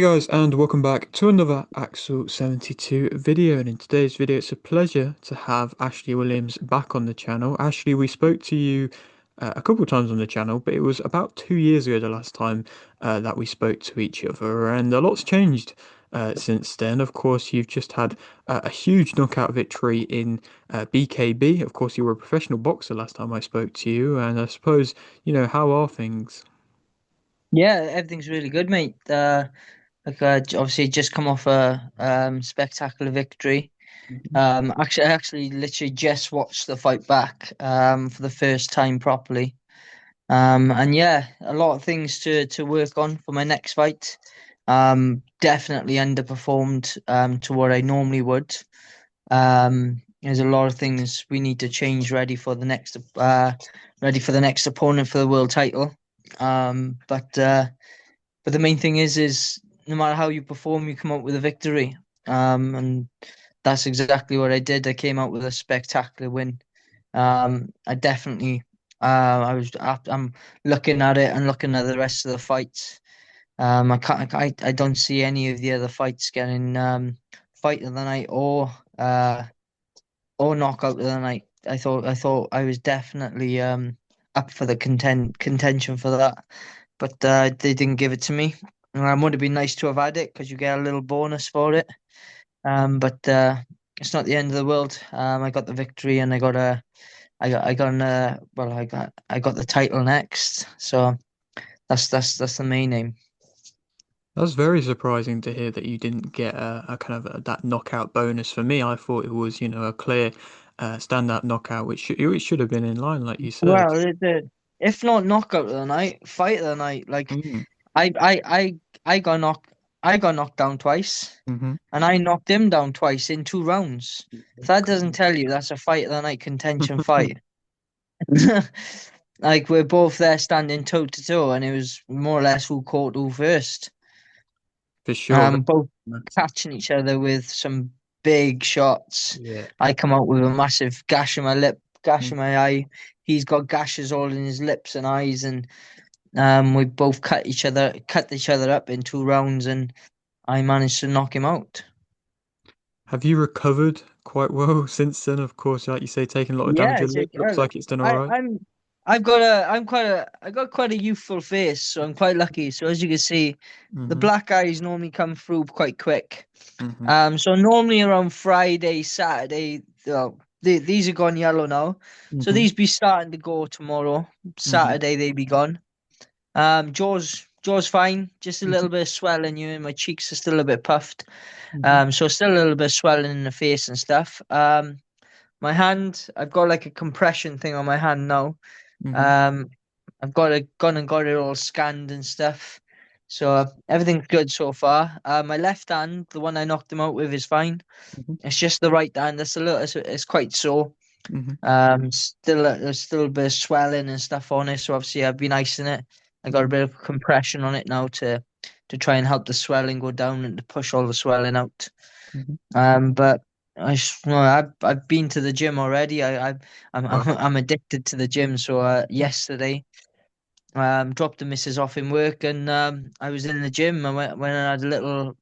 Hey guys, and welcome back to another Axel 72 video. And in today's video, it's a pleasure to have Ashley Williams back on the channel. Ashley, we spoke to you a couple of times on the channel, but it was about 2 years ago the last time that we spoke to each other, and a lot's changed since then. Of course, you've just had a huge knockout victory in BKB. Of course, you were a professional boxer last time I spoke to you, and I suppose, how are things? Yeah, everything's really good, mate. Obviously just come off a spectacular victory. I actually literally just watched the fight back for the first time properly. And yeah, a lot of things to work on for my next fight. Definitely underperformed to what I normally would. There's a lot of things we need to change ready for the next opponent for the world title. But the main thing is no matter how you perform, you come out with a victory. And that's exactly what I did. I came out with a spectacular win. I definitely, I'm looking at it and looking at the rest of the fights. I don't see any of the other fights getting fight of the night or knockout of the night. I thought I was definitely up for the contention for that, but they didn't give it to me. It would have been nice to have had it because you get a little bonus for it. But it's not the end of the world. I got the victory and I got an well I got the title next. So that's the main aim. That's very surprising to hear that you didn't get a kind of that knockout bonus. For me, I thought it was, a clear standout knockout, which should have been in line, like you said. Well, if not knockout of the night, fight of the night. Like Mm, I I I I got knocked down twice, hmm and I knocked him down twice in 2 rounds. If that doesn't tell you that's a fight of the night contention fight. Like we're both there standing toe to toe, and it was more or less who caught who first. For sure. Both catching each other with some big shots. Yeah. I come out with a massive gash in my lip, gash Mm. in my eye. He's got gashes all in his lips and eyes, and we both cut each other up in 2 rounds, and I managed to knock him out. Have you recovered quite well since then? Of course, like you say, taking a lot of damage. Yeah, Your lip looks like it's done all I, right. I'm I got quite a youthful face, so I'm quite lucky. So as you can see, the Mm-hmm. black eyes normally come through quite quick. Mm-hmm. So normally around Friday, Saturday, well, these are gone yellow now. So Mm-hmm. these be starting to go tomorrow. Mm-hmm. Saturday they be gone. Jaw's fine. Just a little bit of swelling here, and my cheeks are still a bit puffed. Mm-hmm. So still a little bit of swelling in the face and stuff. My hand, I've got like a compression thing on my hand now. Mm-hmm. Um, I've got it gone and got it all scanned and stuff. So everything's good so far. My left hand, the one I knocked him out with, is fine. Mm-hmm. It's just the right hand that's it's quite sore. Mm-hmm. There's still a bit of swelling and stuff on it. So obviously I've been icing it. I got a bit of compression on it now to try and help the swelling go down and to push all the swelling out. Mm-hmm. But no, I've been to the gym already. Wow. I'm addicted to the gym. So yesterday, dropped the missus off in work, and I was in the gym. I went and had a little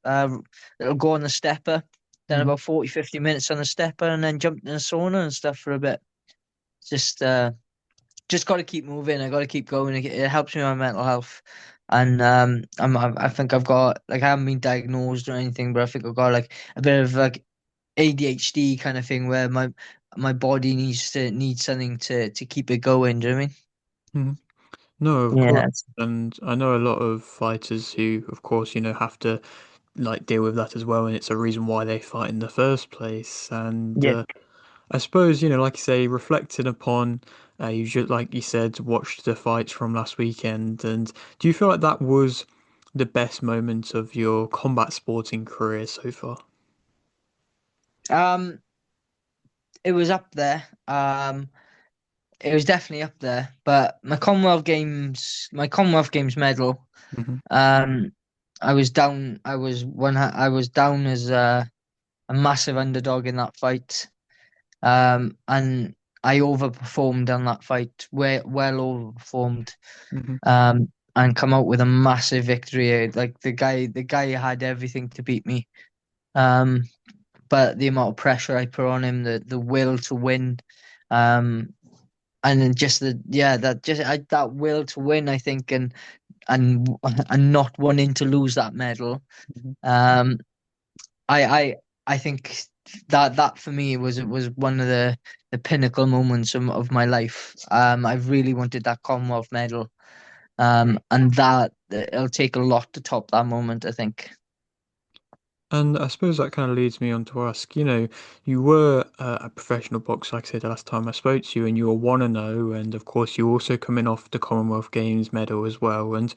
go on the stepper, then Mm-hmm. about 40, 50 minutes on the stepper, and then jumped in the sauna and stuff for a bit. Just uh, just got to keep moving. I got to keep going. It helps me with my mental health. And I think I've got like I haven't been diagnosed or anything, but I think I've got like a bit of like ADHD kind of thing where my body needs something to keep it going. Do you know what Mm-hmm. No, of I mean? course. Yeah. And I know a lot of fighters who, of course, have to like deal with that as well, and it's a reason why they fight in the first place. And Yeah. I suppose, like you say, reflecting upon, you just like you said, watched the fights from last weekend, and do you feel like that was the best moment of your combat sporting career so far? Um, it was up there. It was definitely up there. But my Commonwealth Games medal. Hmm Um, I was down. I was down as a massive underdog in that fight. And I overperformed on that fight. Well overperformed. hmm and come out with a massive victory. Like the guy had everything to beat me. Um, but the amount of pressure I put on him, the will to win, um, and then just that will to win, I think, and and not wanting to lose that medal. Mhm. Um, I I I think that for me was one of the pinnacle moments of my life. I really wanted that Commonwealth medal. And that it'll take a lot to top that moment, I think. And I suppose that kind of leads me on to ask, you were a professional boxer, like I said the last time I spoke to you, and you were 1-0, and of course you also coming off the Commonwealth Games medal as well. And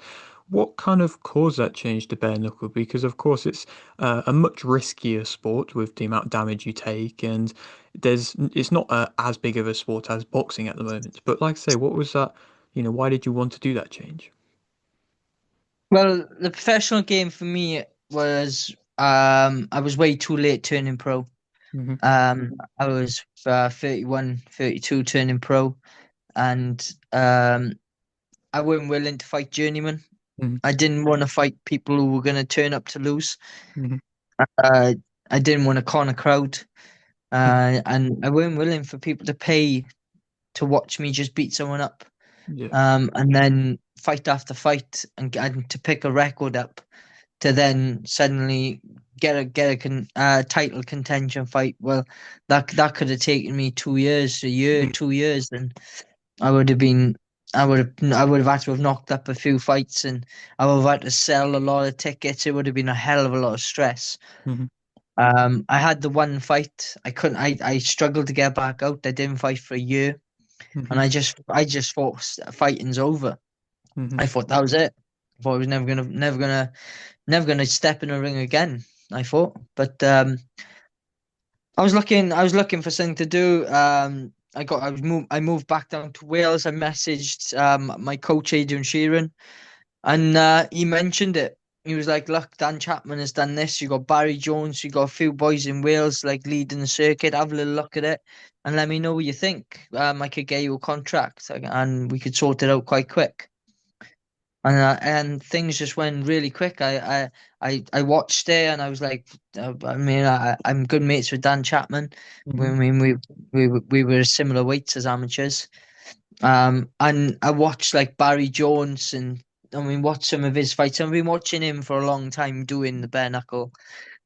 what kind of caused that change to bare knuckle? Because of course it's a much riskier sport with the amount of damage you take, and it's not as big of a sport as boxing at the moment. But like I say, what was that? Why did you want to do that change? Well, the professional game for me was I was way too late turning pro. Hmm. I was 31, 32 turning pro, and I wasn't willing to fight journeyman. Hmm. I didn't want to fight people who were going to turn up to lose. Hmm. Uh, I didn't want to con a crowd, and I weren't willing for people to pay to watch me just beat someone up. Yeah. And then fight after fight and to pick a record up to then suddenly get a title contention fight. Well, that could have taken me 2 years, a year, 2 years, and I would have been. I would have had to have knocked up a few fights, and I would have had to sell a lot of tickets. It would have been a hell of a lot of stress. Hmm. I had the one fight. I couldn't. I struggled to get back out. I didn't fight for a year, and Hmm. I just thought fighting's over. Hmm. I thought that was it. I thought I was never gonna step in a ring again. I thought, but I was looking for something to do. I moved back down to Wales. I messaged my coach Adrian Sheeran, and he mentioned it. He was like, "Look, Dan Chapman has done this. You got Barry Jones. You got a few boys in Wales like leading the circuit. Have a little look at it, and let me know what you think. I could get you a contract, and we could sort it out quite quick." And things just went really quick. I watched it and I was like, I'm good mates with Dan Chapman. Hmm. We were similar weights as amateurs. And I watched like Barry Jones and watched some of his fights. I've been watching him for a long time doing the bare knuckle.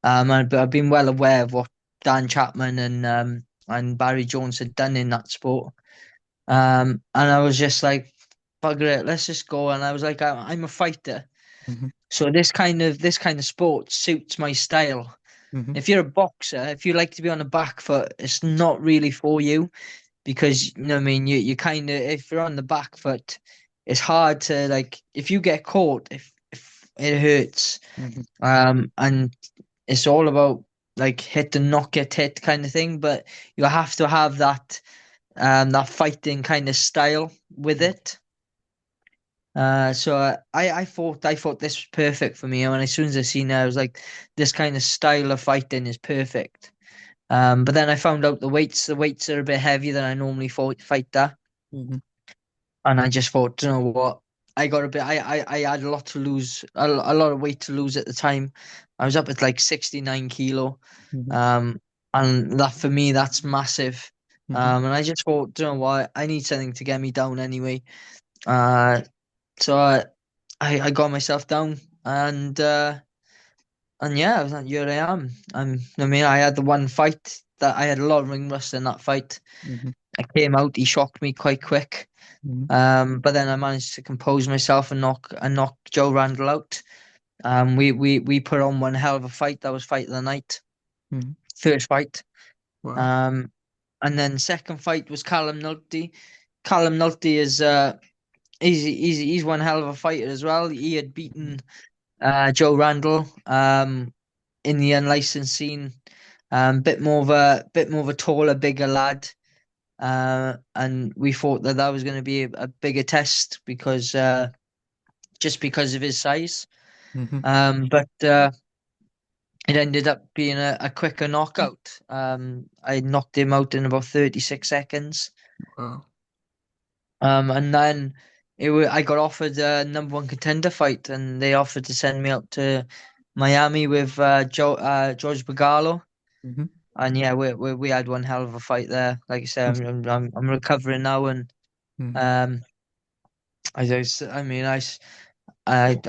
But I've been well aware of what Dan Chapman and Barry Jones had done in that sport. And I was just like, bugger it, let's just go. And I was like, I'm a fighter, Hmm. so this kind of sport suits my style. Hmm. If you're a boxer, if you like to be on the back foot, it's not really for you because you know what I mean. You kind of if you're on the back foot, it's hard to like if you get caught, if it hurts. Hmm. And it's all about like hit and not get hit kind of thing. But you have to have that fighting kind of style with it. So I thought this was perfect for me, and as soon as I seen it, I was like, this kind of style of fighting is perfect. But then I found out the weights are a bit heavier than I normally fight that, Hmm. and I just thought, you know what, I got a bit, I had a lot to lose, a lot of weight to lose at the time. I was up at like 69 kilo, Hmm. um, and that for me that's massive. Hmm. And I just thought, you know what, I need something to get me down anyway. Uh, so I got myself down and yeah, I was like, here I am. I had the one fight that I had a lot of ring rust in that fight. Hmm. I came out, he shocked me quite quick. Hmm. But then I managed to compose myself and knock Joe Randall out. We put on one hell of a fight. That was fight of the night. Hmm. First fight. Wow. Um, and then second fight was Callum Nulty. Callum Nulty is he's one hell of a fighter as well. He had beaten Joe Randall in the unlicensed scene. Bit more of a taller, bigger lad. And we thought that was going to be a bigger test because just because of his size. Hmm. But it ended up being a quicker knockout. I knocked him out in about 36 seconds. Wow. And then I got offered a number one contender fight, and they offered to send me out to Miami with George Bagalo. Hmm. And yeah, we had one hell of a fight there. Like I said, I'm recovering now, and Hmm. um, I mean, I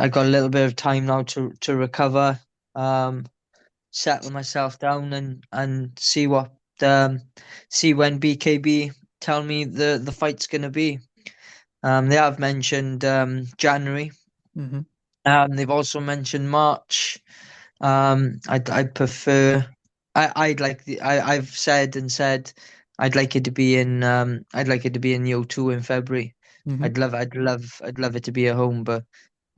got a little bit of time now to recover, um, settle myself down, and um see when BKB tell me the fight's gonna be. They have mentioned January. Hmm. They've also mentioned March. I'd prefer. I'd like I've said and said I'd like it to be in I'd like it to be in the O2 in February. Hmm. I'd love it to be at home, but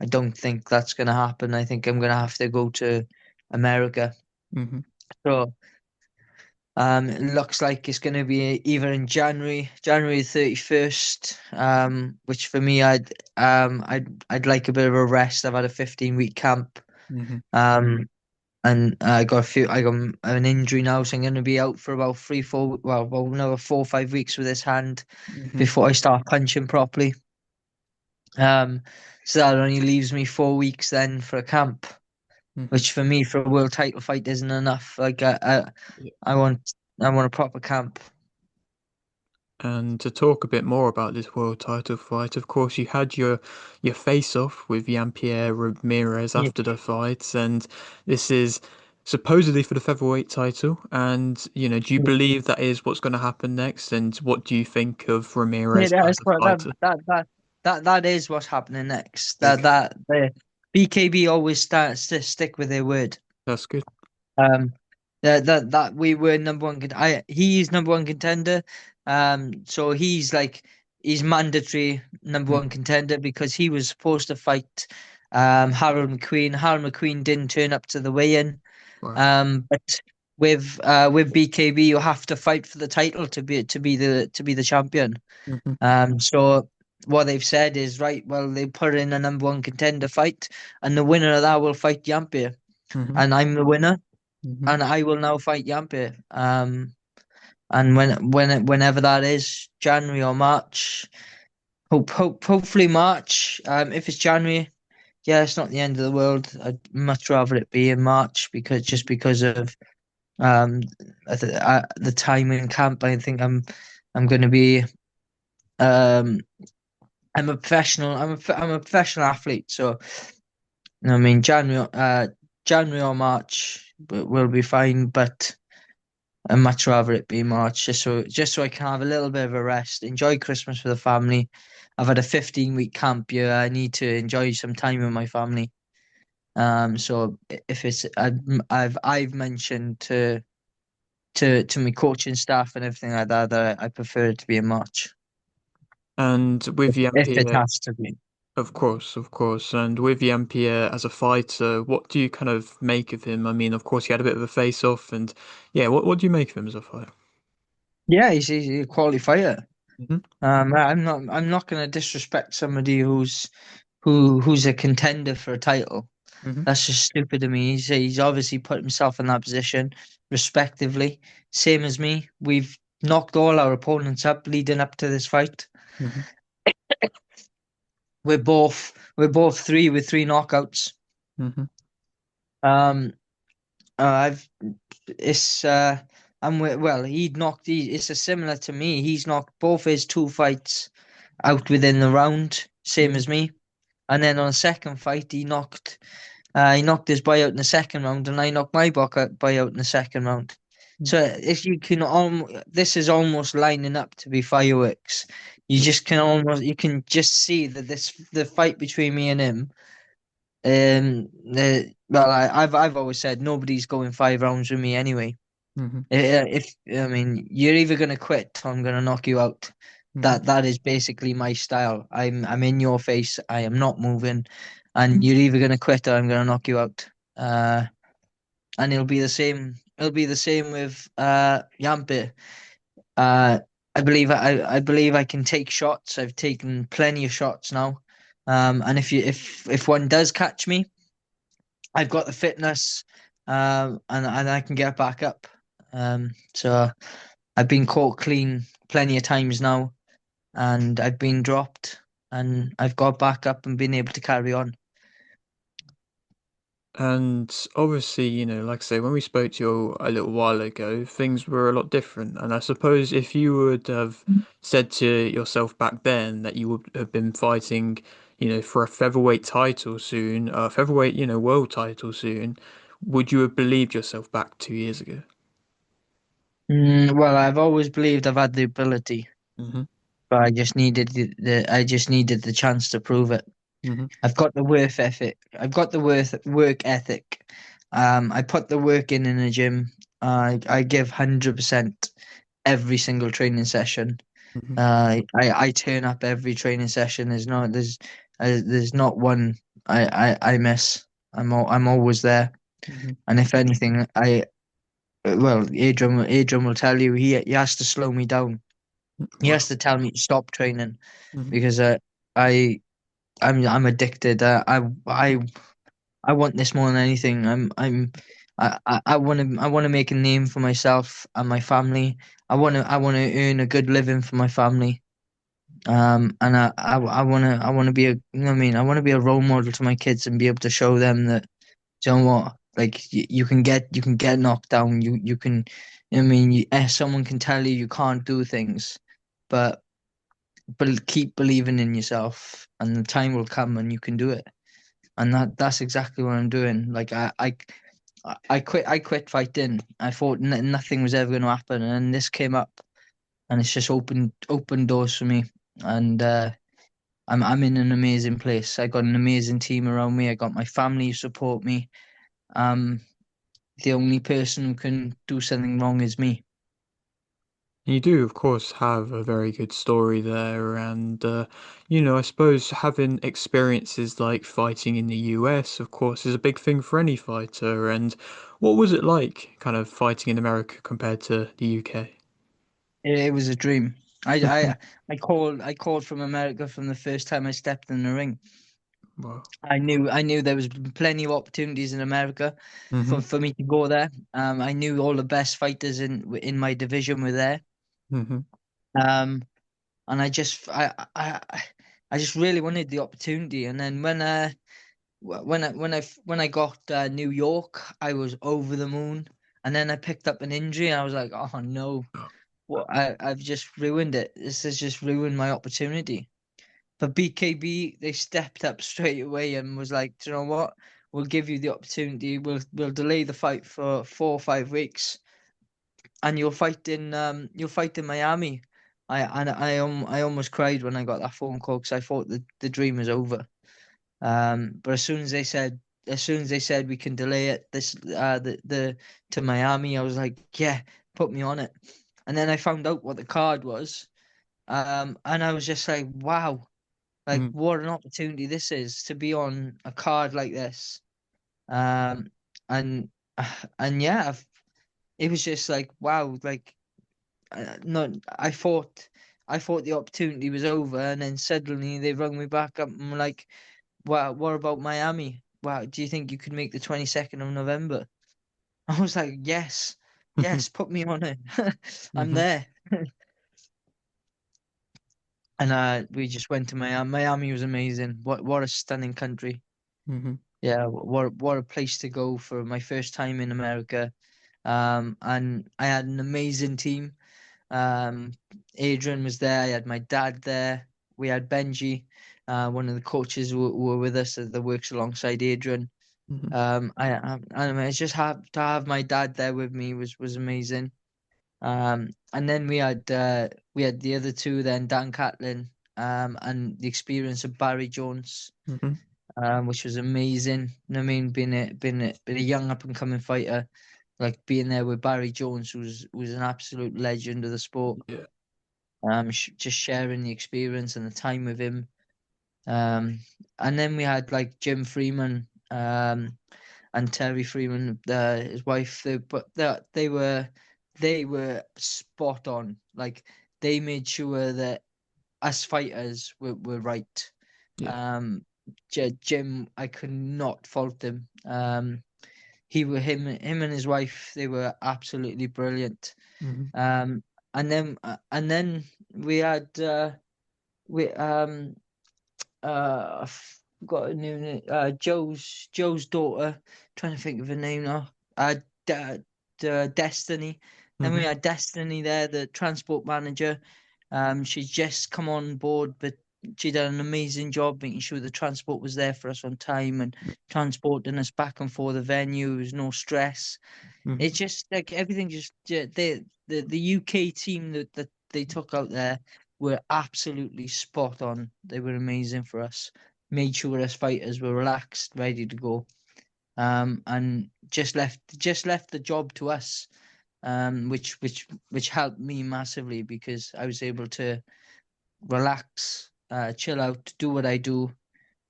I don't think that's gonna happen. I think I'm gonna have to go to America. Hmm. So it looks like it's gonna be either in January 31st. Which for me I'd like a bit of a rest. I've had a 15-week camp. Hmm. Um and I got an injury now, so I'm going to be out for about 3, 4, well, another 4 or 5 weeks with this hand Hmm. before I start punching properly. Um, so that only leaves me 4 weeks then for a camp, Hmm. which for me for a world title fight isn't enough. Like Yeah. I want a proper camp. And to talk a bit more about this world title fight, of course, you had your face-off with Jean-Pierre Ramirez Yeah. after the fight, and this is supposedly for the featherweight title. And do you believe that is what's going to happen next? And what do you think of Yeah, Ramirez as that's a what fighter? that is what's happening next. Okay, That the BKB always starts to stick with their word. that's good. Um, that we were number one. He's number one contender. So he's mandatory number one Mhm. contender because he was supposed to fight Harold McQueen. Harold McQueen didn't turn up to the weigh-in. Right. But with BKB, you have to fight for the title to be the champion. Hmm. So what they've said is right. Well, they put in a number one contender fight, and the winner of that will fight Yampier, Hmm. and I'm the winner Hmm. and I will now fight Yampe. And whenever that is, January or March. Hopefully March. If it's January, yeah, it's not the end of the world. I'd much rather it be in March because of um the time in camp. I think I'm going to be um I'm a professional. I'm a professional athlete. So I mean January or March will be fine, but. I'd much rather it be March, just so I can have a little bit of a rest, enjoy Christmas with the family. I've had a 15-week camp year. I need to enjoy some time with my family. So if it's I've mentioned to my coaching staff and everything like that that I prefer it to be in March And with if it Jean-Pierre, has to be. of course, of course. And with Jean-Pierre as a fighter, what do you kind of make of him? I mean, of course, he had a bit of a face-off, and yeah, what do you make of him as a fighter? Yeah, he's a quality fighter. Hmm. I'm not going to disrespect somebody who's a contender for a title. Hmm. That's just stupid to me. He's obviously put himself in that position, respectively. Same as me. We've knocked all our opponents up leading up to this fight. Hmm. We're both three with three knockouts. Hmm. Um, I've it's well it's a similar to me. He's knocked both his two fights out within the round, same Hmm. as me. And then on the second fight, he knocked his boy out in the second round, and I knocked my boy out in the second round. So if you can, this is almost lining up to be fireworks. You can just see that the fight between me and him. Well, I've always said nobody's going 5 rounds with me anyway. Hmm. If I mean you're either gonna quit or I'm gonna knock you out. Hmm. That is basically my style. I'm in your face. I am not moving, and you're either gonna quit or I'm gonna knock you out. Uh, and it'll be the same. It'll be the same with Yampe. Uh, I believe I can take shots. I've taken plenty of shots now. And if one does catch me, I've got the fitness, and I can get back up. So I've been caught clean plenty of times now, and I've been dropped. and I've got back up and been able to carry on. And obviously, like I say, when we spoke to you a little while ago, things were a lot different. And I suppose if you would have said to yourself back then that you would have been fighting, for a featherweight title soon, a featherweight, world title soon, would you have believed yourself back 2 years ago? Well, I've always believed I've had the ability, Hmm. but I just needed I just needed the chance to prove it. Hmm. I've got the work ethic. I've got the work ethic. I put the work in the gym. I give 100% every single training session. Hmm. I turn up every training session. There's not one I miss. I'm always there. Hmm. And if anything, well, Adrian will tell you he has to slow me down. He has Wow. to tell me to stop training Hmm. because I I'm addicted. I want this more than anything. I want to make a name for myself and my family. I want to earn a good living for my family. And I want to be a, you know what I mean? I want to be a role model to my kids and be able to show them that, you know what, like you can get knocked down. You can, you know what I mean? Someone can tell you you can't do things, but keep believing in yourself, and the time will come and you can do it. And that's exactly what I'm doing. Like I quit fighting. I thought nothing was ever going to happen, and then this came up, and it's just opened doors for me. And I'm in an amazing place. I got an amazing team around me. I got my family who support me. Um, the only person who can do something wrong is me. You do, of course, have a very good story there, and I suppose having experiences like fighting in the US, of course, is a big thing for any fighter. And what was it like, kind of fighting in America compared to the UK? It was a dream. I called from America from the first time I stepped in the ring. Wow. I knew there was plenty of opportunities in America Hmm. for me to go there. I knew all the best fighters in my division were there. Hmm. Um, and I just really wanted the opportunity. And then when I got New York, I was over the moon. And then I picked up an injury, and I was like, oh no, I've just ruined it. This has just ruined my opportunity. But BKB, they stepped up straight away and was like, "Do you know what? We'll give you the opportunity. We'll delay the fight for 4 or 5 weeks, and you'll fight in Miami." I almost cried when I got that phone call because I thought the dream was over. But as soon as they said we can delay it the to Miami, I was like, yeah, put me on it. And then I found out what the card was. And I was just like, wow, like Hmm. what an opportunity this is to be on a card like this. Um, and and yeah, it was just like wow, like no, I thought the opportunity was over, and then suddenly they rung me back up and were like, "Wow, what about Miami? Wow, do you think you could make the 22nd of November?" I was like, "Yes, Hmm. yes, put me on it. I'm Hmm. there." And we just went to Miami. Miami was amazing. What a stunning country. Hmm. Yeah, what a place to go for my first time in America. And I had an amazing team. Um, Adrian was there. I had my dad there. We had Benji, one of the coaches who were with us that works alongside Adrian. Hmm. I mean, it's just to have my dad there with me was amazing. And then we had the other two then, Dan Catlin, and the experience of Barry Jones, Hmm. which was amazing. I mean, being a young up and coming fighter, like being there with Barry Jones, who's an absolute legend of the sport. Yeah. Just sharing the experience and the time with him. Um, and then we had like Jim Freeman, and Terry Freeman, his wife. They were spot on. Like they made sure that us fighters were right. Yeah. Jim, I could not fault him. Him and his wife, they were absolutely brilliant. Hmm. Um, and then we had we I've got a new name. Joe's daughter. Trying to think of her name now. Destiny. Then we Hmm. had Destiny there, the transport manager. She's just come on board, but she done an amazing job making sure the transport was there for us on time and transporting us back and forth the venue. There was no stress. It's Hmm. just like everything just the UK team that they took out there were absolutely spot on. They were amazing for us. Made sure us fighters were relaxed, ready to go. And just left the job to us. Which helped me massively because I was able to relax, chill out, do what I do,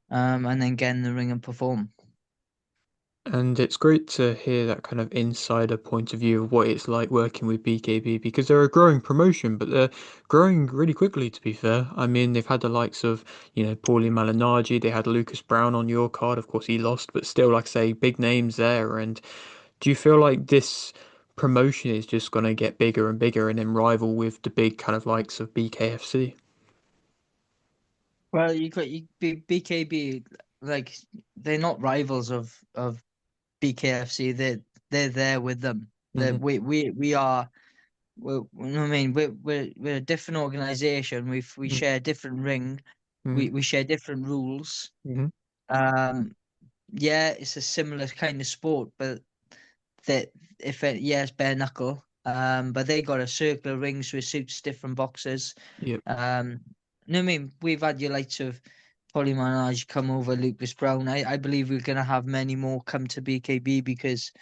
and then get in the ring and perform. And it's great to hear that kind of insider point of view of what it's like working with BKB because they're a growing promotion, but they're growing really quickly, to be fair. I mean, they've had the likes of, Paulie Malignaggi, they had Lucas Brown on your card. Of course, he lost, but still, like I say, big names there. And do you feel like this promotion is just going to get bigger and bigger and then rival with the big kind of likes of BKFC? Well, BKB, like they're not rivals of BKFC. They're there with them. That Hmm. we are. I mean, we're a different organization. We share a different ring. Hmm. We share different rules. Hmm. Um, yeah, it's a similar kind of sport, but that if it, yeah, it's bare knuckle. But they got a circular ring, so it suits different boxers. Yep. Um, no, I mean we've had your lights of Polly Manage come over, Lucas Brown. I believe we're gonna have many more come to BKB because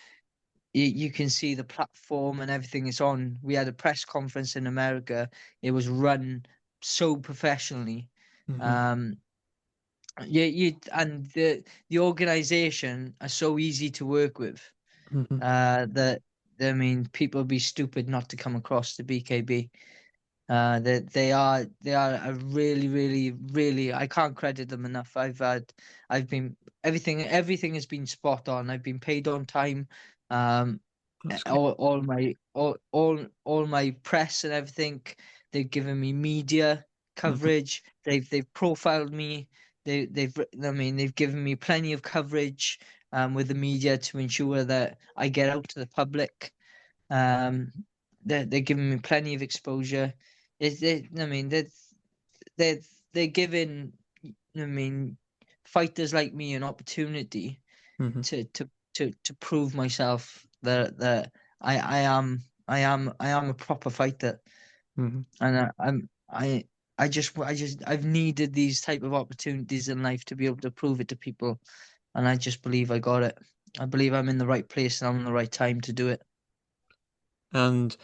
you can see the platform and everything is on. We had a press conference in America. It was run so professionally. Hmm. Um, you and the organization are so easy to work with. Hmm. That I mean, people would be stupid not to come across the BKB. They are a really I can't credit them enough. I've been everything has been spot on. I've been paid on time. Um, That's good. all my press and everything. They've given me media Hmm. coverage. They've profiled me. They've given me plenty of coverage with the media to ensure that I get out to the public. Um, they're giving me plenty of exposure. I mean, they're they're giving, I mean, fighters like me an opportunity Hmm. to to prove myself that I am a proper fighter, Hmm. and I've needed these type of opportunities in life to be able to prove it to people, and I just believe I got it. I believe I'm in the right place and I'm in the right time to do it. And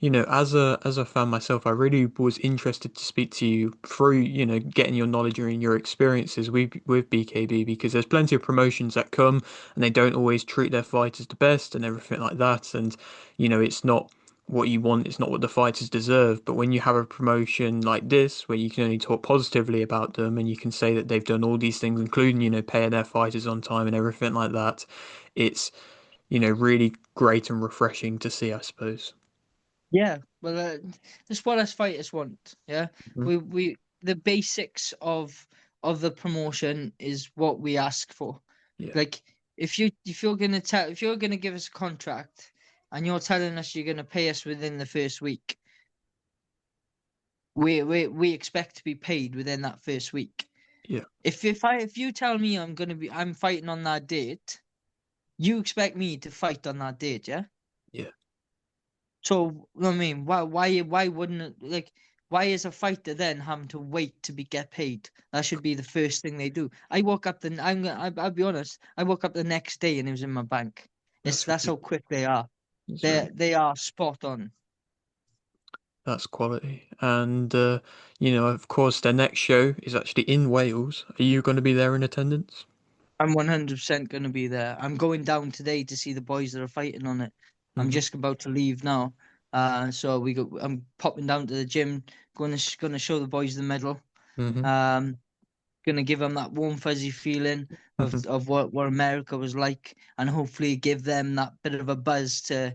as a fan myself, I really was interested to speak to you through, getting your knowledge and your experiences with BKB because there's plenty of promotions that come and they don't always treat their fighters the best and everything like that. And, it's not what you want, it's not what the fighters deserve. But when you have a promotion like this, where you can only talk positively about them and you can say that they've done all these things, including, paying their fighters on time and everything like that, it's really great and refreshing to see, I suppose. Yeah, well, that's what us fighters want. Yeah, Mhm. we the basics of the promotion is what we ask for. Yeah, Like, if you're gonna give us a contract and you're telling us you're gonna pay us within the first week, we expect to be paid within that first week. yeah, If you tell me I'm fighting on that date, you expect me to fight on that date, yeah? yeah, So I mean, why wouldn't it like why is a fighter then having to wait to be get paid? That should be the first thing they do. I woke up the I'll be honest. I woke up the next day and it was in my bank. that's That's really how quick they are. that's They really they are spot on. that's quality. And of course, their next show is actually in Wales. Are you going to be there in attendance? I'm 100% going to be there. I'm going down today to see the boys that are fighting on it. I'm Hmm. just about to leave now. So I'm popping down to the gym, going to show the boys the medal. Hmm. Um, gonna give them that warm fuzzy feeling Hmm. of what America was like, and hopefully give them that bit of a buzz to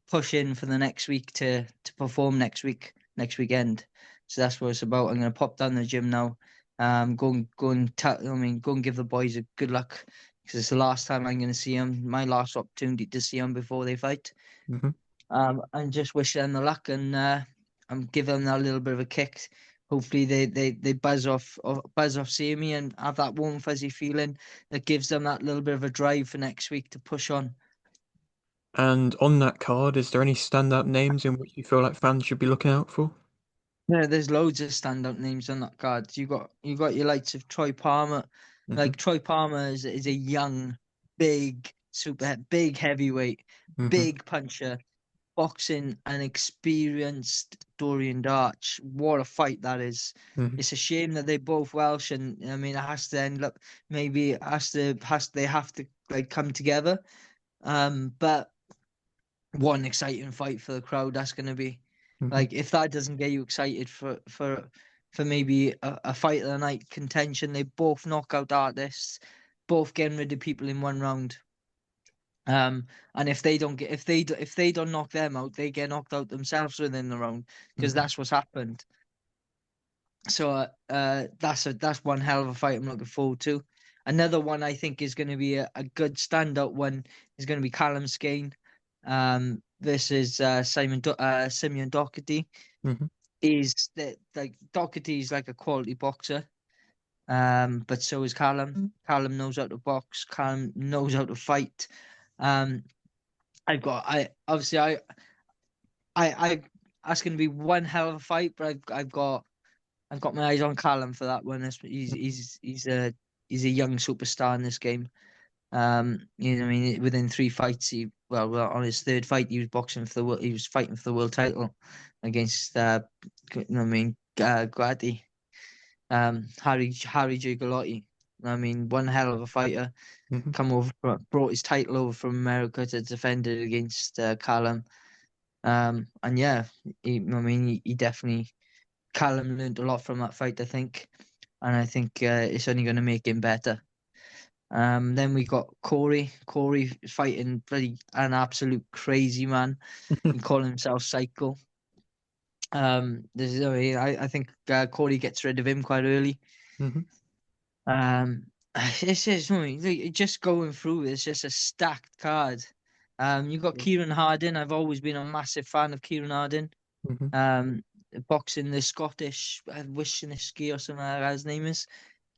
push in for the next week to perform next weekend. So that's what it's about. I'm gonna pop down the gym now, go and give the boys a good luck because it's the last time I'm going to see them, my last opportunity to see them before they fight. Hmm. And just wish them the luck and give them that little bit of a kick. Hopefully they buzz off seeing me and have that warm fuzzy feeling that gives them that little bit of a drive for next week to push on. And on that card, is there any standout names in which you feel like fans should be looking out for? Yeah, there's loads of standout names on that card. You got your likes of Troy Palmer. Hmm. Like Troy Palmer is a young, big heavyweight, Hmm. big puncher, boxing an experienced Dorian Darch. What a fight that is! Hmm. It's a shame that they're both Welsh, and I mean, it has to end up maybe it has they have to like come together. But what an exciting fight for the crowd that's going to be. Hmm. Like if that doesn't get you excited for maybe a fight of the night contention, they both knockout artists, both getting rid of people in one round. And if they don't get if they don't knock them out, they get knocked out themselves within the round because Hmm. that's what's happened. So that's one hell of a fight I'm looking forward to. Another one I think is going to be a good standout one is going to be Callum Skane versus Simeon Doherty. Hmm. Is that like Doherty is like a quality boxer, but so is Callum. Callum knows how to box. Callum knows how to fight. Um, I obviously I that's going to be one hell of a fight, but I've got my eyes on Callum for that one. He's a young superstar in this game. You know, I mean, within three fights, on his third fight, he was boxing for the world. He was fighting for the world title against, you know, what I mean, Grady, Harry J. Galotti. I mean, one hell of a fighter. Hmm. Brought his title over from America to defend it against Callum. And yeah, he definitely Callum learned a lot from that fight, I think, and I think it's only going to make him better. Then we got Corey. Corey fighting bloody an absolute crazy man. He called himself Psycho. I think Corey gets rid of him quite early. Hmm. Um, it's just just going through. It's just a stacked card. You got Kieran Harding. I've always been a massive fan of Kieran Harding. Hmm. Um, boxing the Scottish Wisniewski or something like that his name is.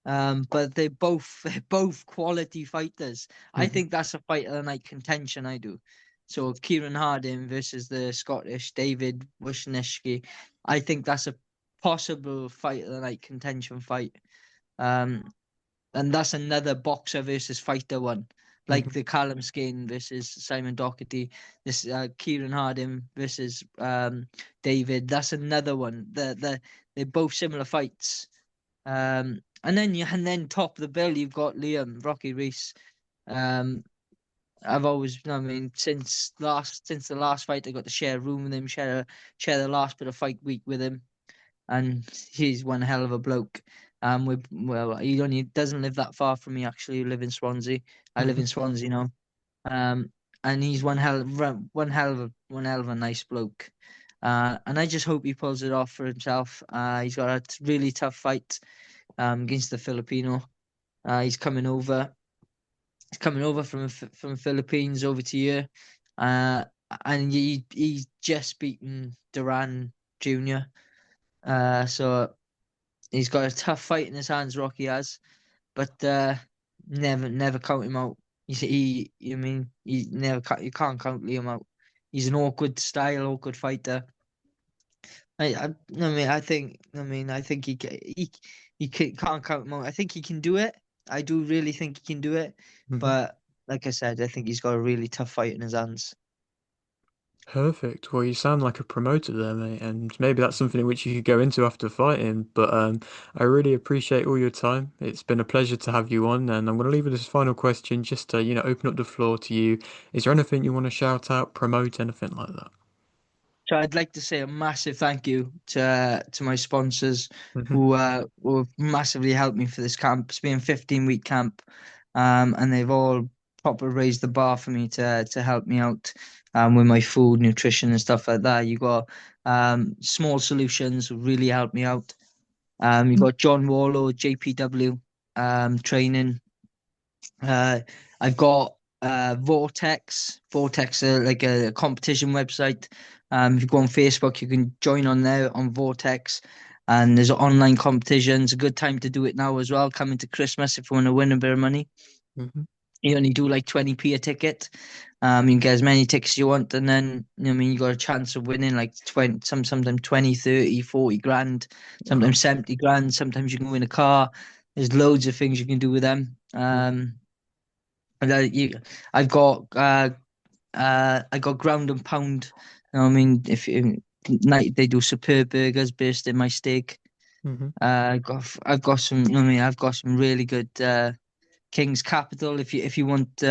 But they're both quality fighters. I Hmm. think that's a fight of the night contention. I do. So Kieran Harding versus the Scottish David Wisniewski. I think that's a possible fight of the night contention fight. Um, and that's another boxer versus fighter one, like Hmm. the Callum Skane versus Simon Doherty. This Kieran Harding versus David. That's another one. They're both similar fights. And then top of the bill, you've got Liam Rocky Reese. Um, I've always, I mean, since the last fight, I got to share a room with him, share the last bit of fight week with him, and he's one hell of a bloke. He only doesn't live that far from me. Actually, I live in Swansea. I live Hmm. in Swansea now. Um, and he's one hell of a nice bloke. And I just hope he pulls it off for himself. He's got a really tough fight against the Filipino. He's coming over. He's coming over from Philippines over to here, uh, and he's just beaten Duran Jr. So he's got a tough fight in his hands. Rocky has, but never count him out. I mean, you can't count Liam out. He's an awkward fighter. I think can't count him out. I think he can do it. I do really think he can do it. Hmm. But like I said, I think he's got a really tough fight in his hands. Perfect. Well, you sound like a promoter there, mate, and maybe that's something in which you could go into after fighting. But I really appreciate all your time. It's been a pleasure to have you on, and I'm going to leave with this final question, just to, open up the floor to you. Is there anything you want to shout out, promote, anything like that? So I'd like to say a massive thank you to my sponsors Hmm. who have massively helped me for this camp. It's been a 15-week camp, and they've all proper raised the bar for me to help me out with my food, nutrition, and stuff like that. You got Small Solutions who really helped me out. You got John Wallow, JPW, training. Uh, I've got Vortex. Vortex, like a competition website. If you go on Facebook, you can join on there on Vortex. And there's online competitions. A good time to do it now as well. Coming to Christmas if you want to win a bit of money. Hmm. You only do like 20p a ticket. You can get as many tickets as you want, and then I mean you got a chance of winning like 20, sometimes 20, 30, 40 grand, Wow. sometimes 70 grand, sometimes you can win a car. There's loads of things you can do with them. And I've got I got ground and pound. I mean, if you night they do superb burgers based in my steak. Hmm. I've got some. I mean, I've got some really good King's Capital. If you want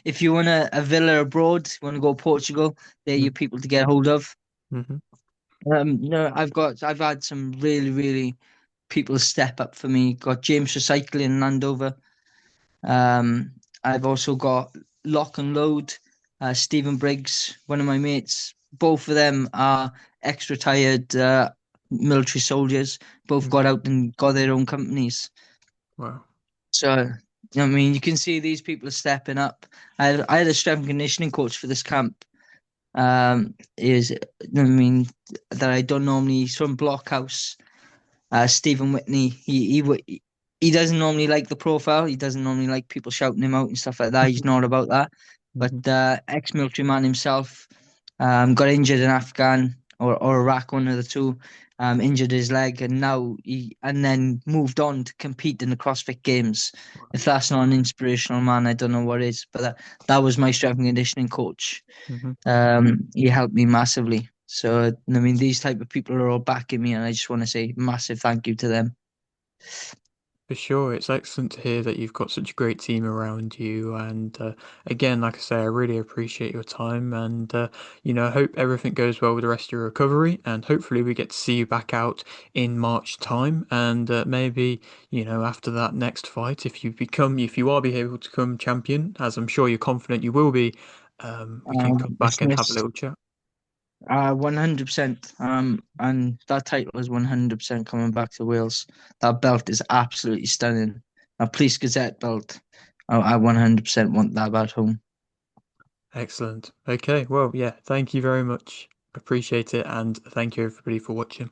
if you want a villa abroad, you want to go Portugal, they're your people to get hold of. Hmm. No, I've had some really people step up for me. Got James Recycling in Landover. Um, I've also got Lock and Load, Stephen Briggs, one of my mates. Both of them are ex-retired military soldiers. Both got out and got their own companies. Wow. So, I mean, you can see these people are stepping up. I had a strength and conditioning coach for this camp. Is I mean that I don't normally. He's from Blockhouse. Stephen Whitney. He doesn't normally like the profile. He doesn't normally like people shouting him out and stuff like that. He's not about that. But Hmm. ex-military man himself, got injured in Afghan or Iraq, one of the two. Injured his leg, and now he and then moved on to compete in the CrossFit Games. If that's not an inspirational man, I don't know what is. But that was my strength and conditioning coach. Hmm. He helped me massively. So I mean, these type of people are all backing me, and I just want to say massive thank you to them. For sure, it's excellent to hear that you've got such a great team around you. And again, like I say, I really appreciate your time. And I hope everything goes well with the rest of your recovery. And hopefully, we get to see you back out in March time. And maybe, after that next fight, if you are be able to become champion, as I'm sure you're confident you will be, we can come back and have a Dismissed. little chat. 100%. And that title is 100% coming back to Wales. That belt is absolutely stunning. A Police Gazette belt. I 100% want that back home. Excellent. Okay, well, yeah, thank you very much. Appreciate it. And thank you, everybody, for watching.